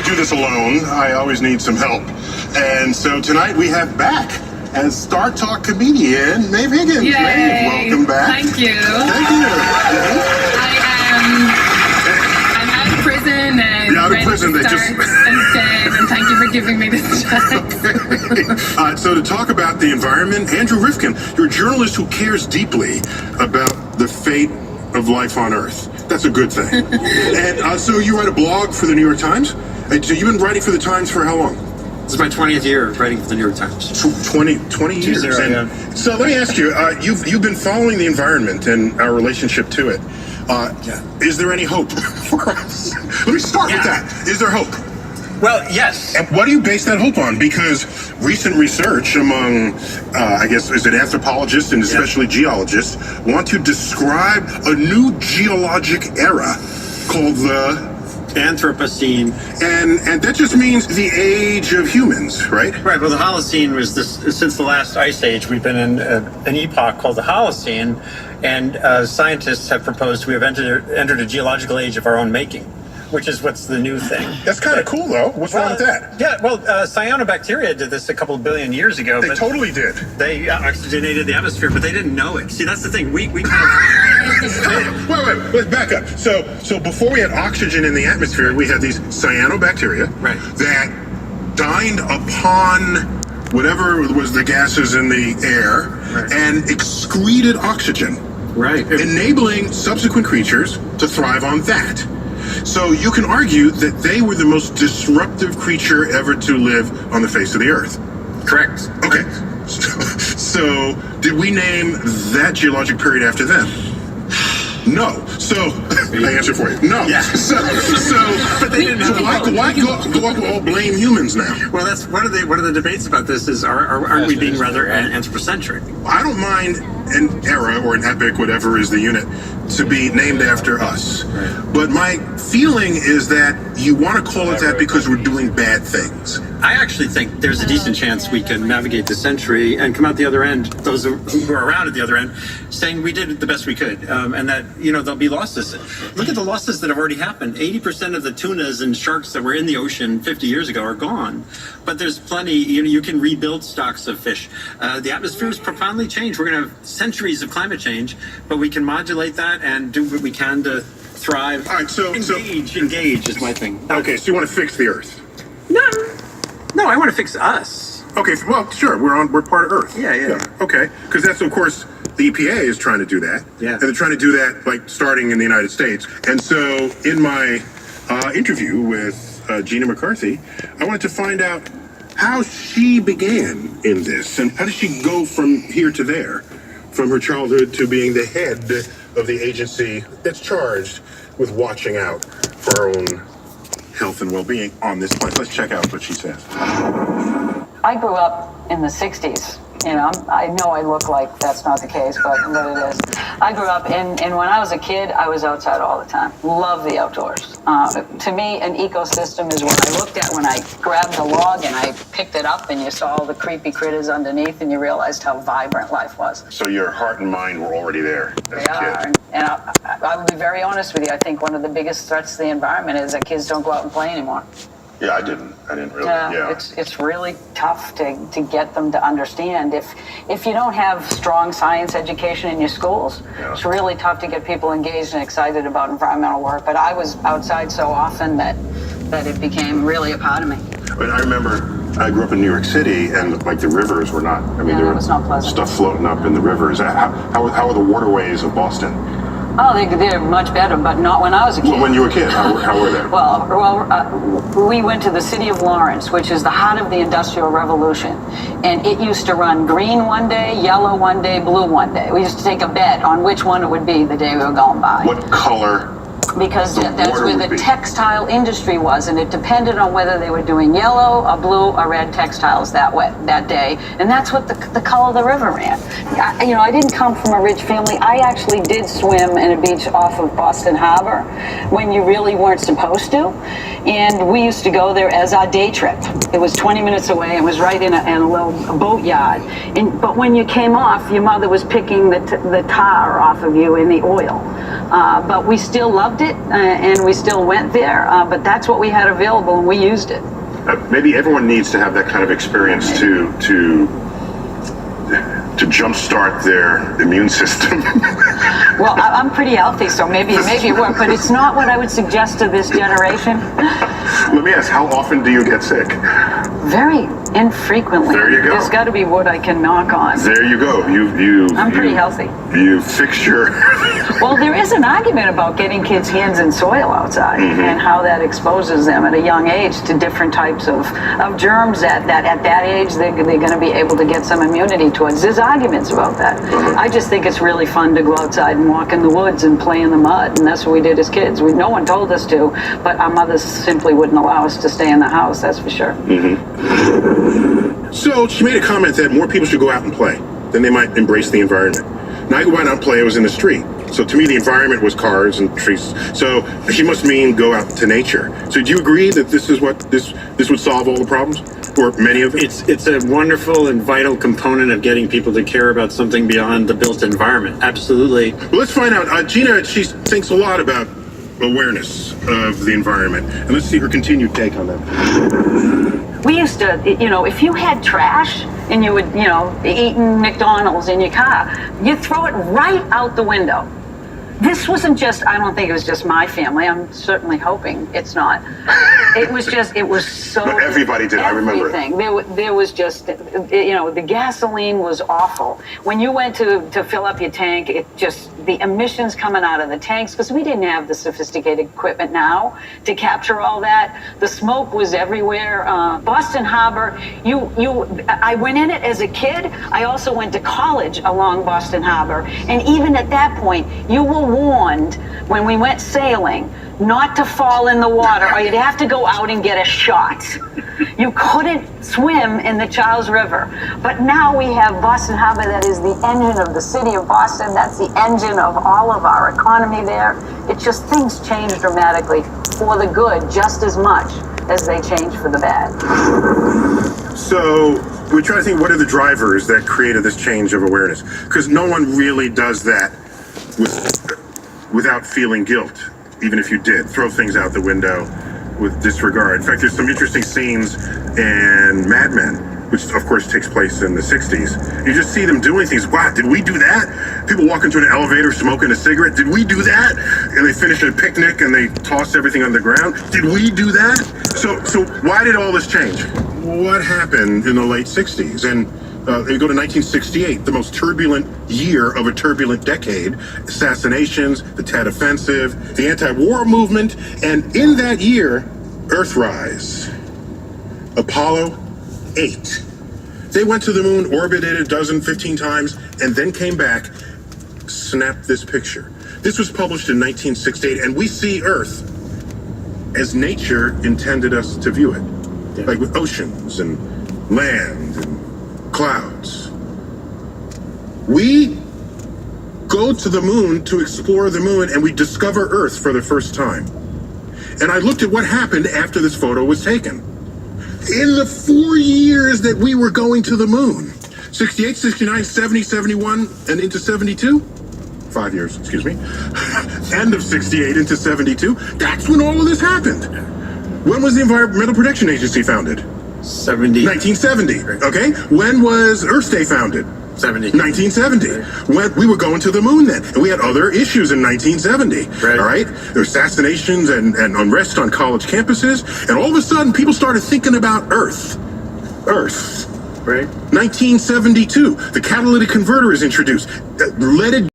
do this alone. I always need some help. And so tonight we have back as Star Talk comedian Maeve Higgins. Yay. Maeve, welcome back. Thank you. Thank you. I'm out of prison and You're out of ready prison. to They start instead, and thank you for giving me this chance. So to talk about the environment, Andrew Rifkin, you're a journalist who cares deeply about the fate of life on Earth. That's a good thing. And so you write a blog for the New York Times? So you've been writing for the Times for how long? This is my 20th year writing for the New York Times. 20 years. Yeah. So let me ask you, you've been following the environment and our relationship to it. Is there any hope for us? Let me start with that. Is there hope? Well, yes. And what do you base that hope on? Because recent research among, I guess, is it anthropologists and especially geologists, want to describe a new geologic era called the Anthropocene. And that just means the age of humans, right? Right. Well, the Holocene was this. Since the last ice age, we've been in an epoch called the Holocene, and scientists have proposed we have entered a geological age of our own making, which is what's the new thing. That's kind of cool, though. What's wrong with that? Yeah. Well, cyanobacteria did this a couple of billion years ago. They totally did. They oxygenated the atmosphere, but they didn't know it. See, that's the thing. We kind of. Wait, let's back up. So before we had oxygen in the atmosphere, we had these cyanobacteria that dined upon whatever was the gases in the air and excreted oxygen, enabling subsequent creatures to thrive on that. So you can argue that they were the most disruptive creature ever to live on the face of the Earth. Correct. Okay. So did we name that geologic period after them? No. So I answer for you. No. Yeah. But they didn't. So why go up and all blame humans now? Well, that's one of the debates about this is aren't we being rather anthropocentric? I don't mind an era or an epic, whatever is the unit, to be named after us. But my feeling is that you want to call it that because we're doing bad things. I actually think there's a decent chance we can navigate the century and come out the other end, those who are around at the other end, saying we did the best we could, and that, there'll be losses. Look at the losses that have already happened. 80% of the tunas and sharks that were in the ocean 50 years ago are gone. But there's plenty, you can rebuild stocks of fish. The atmosphere is profoundly changed. We're going to have centuries of climate change, but we can modulate that and do what we can to thrive. All right, so engage is my thing. Okay, so you want to fix the Earth? No, I want to fix us. Okay, well, sure, we're part of Earth. Yeah. Okay, because that's, of course, the EPA is trying to do that. Yeah. And they're trying to do that, like, starting in the United States. And so in my interview with Gina McCarthy, I wanted to find out how she began in this, and how did she go from here to there, from her childhood to being the head of the agency that's charged with watching out for our own health and well-being on this planet. Let's check out what she says. I grew up in the 60s. I know I look like that's not the case, but it is. I grew up and when I was a kid, I was outside all the time. Love the outdoors. To me, an ecosystem is what I looked at when I grabbed a log and I picked it up and you saw all the creepy critters underneath and you realized how vibrant life was. So your heart and mind were already there as a kid. And I will be very honest with you. I think one of the biggest threats to the environment is that kids don't go out and play anymore. Yeah, I didn't really. It's really tough to get them to understand. If you don't have strong science education in your schools, it's really tough to get people engaged and excited about environmental work. But I was outside so often that it became really a part of me. But I remember I grew up in New York City, and like the rivers were not. I mean, there was not pleasant. Stuff floating up in the rivers. How are the waterways of Boston? Oh, they're much better, but not when I was a kid. When you were a kid, how were they? Well, we went to the city of Lawrence, which is the heart of the Industrial Revolution. And it used to run green one day, yellow one day, blue one day. We used to take a bet on which one it would be the day we were going by. What color? Because that's where the textile industry was, and it depended on whether they were doing yellow or blue or red textiles that day, and that's what the color of the river ran. I didn't come from a rich family. I actually did swim in a beach off of Boston Harbor when you really weren't supposed to, and we used to go there as our day trip. It was 20 minutes away. It was right in a little boat yard, but when you came off, your mother was picking the tar off of you and the oil, but we still loved it. it, and we still went there, but that's what we had available, and we used it. Maybe everyone needs to have that kind of experience to jumpstart their immune system. Well, I'm pretty healthy, so maybe it worked, but it's not what I would suggest to this generation. Let me ask, how often do you get sick? Very infrequently. There you go. There's got to be wood I can knock on. There you go. I'm pretty healthy. You fixed your... Well, there is an argument about getting kids' hands in soil outside and how that exposes them at a young age to different types of germs at that age they're going to be able to get some immunity towards. There's arguments about that. I just think it's really fun to go outside and walk in the woods and play in the mud, and that's what we did as kids. No one told us to, but our mothers simply wouldn't allow us to stay in the house, that's for sure. So she made a comment that more people should go out and play, then they might embrace the environment. Now I go out and play, I was in the street. So to me, the environment was cars and trees. So she must mean go out to nature. So do you agree that this is what this would solve all the problems, or many of them? It's a wonderful and vital component of getting people to care about something beyond the built environment. Absolutely. Well, let's find out. Gina, she thinks a lot about awareness of the environment, and let's see her continued take on that. We used to, if you had trash and you would, eating McDonald's in your car, you'd throw it right out the window. This wasn't just, I don't think it was just my family. I'm certainly hoping it's not. It was so... No, everybody did, I remember it. There was just, the gasoline was awful. When you went to fill up your tank, the emissions coming out of the tanks, because we didn't have the sophisticated equipment now to capture all that. The smoke was everywhere. Boston Harbor, I went in it as a kid. I also went to college along Boston Harbor. And even at that point, you were warned when we went sailing not to fall in the water, or you'd have to go out and get a shot. You couldn't swim in the Charles River. But now we have Boston Harbor, that is the engine of the city of Boston. That's the engine of all of our economy there. It's just, things change dramatically for the good just as much as they change for the bad. So we try to think, what are the drivers that created this change of awareness? Because no one really does that without feeling guilt. Even if you did throw things out the window with disregard. In fact, there's some interesting scenes in Mad Men, which of course takes place in the 60s. You just see them doing things. Wow, did we do that? People walk into an elevator smoking a cigarette. Did we do that? And they finish a picnic and they toss everything on the ground. Did we do that? So why did all this change? What happened in the late 60s? And you go to 1968, the most turbulent year of a turbulent decade. Assassinations, the Tet Offensive, the anti-war movement, and in that year, Earthrise, Apollo 8. They went to the moon, orbited 15 times, and then came back, snapped this picture. This was published in 1968, and we see Earth as nature intended us to view it. Yeah. Like with oceans and land and clouds. We go to the moon to explore the moon, and we discover Earth for the first time. And I looked at what happened after this photo was taken. In the 4 years that we were going to the moon, 68, 69, 70, 71, and into 72, 5 years, excuse me, end of 68 into 72, that's when all of this happened. When was the Environmental Protection Agency founded? 1970, okay? When was Earth Day founded? 1970. When we were going to the moon then, and we had other issues in 1970. Right. All right, there were assassinations and unrest on college campuses, and all of a sudden, people started thinking about Earth. Right. 1972, the catalytic converter is introduced. Leaded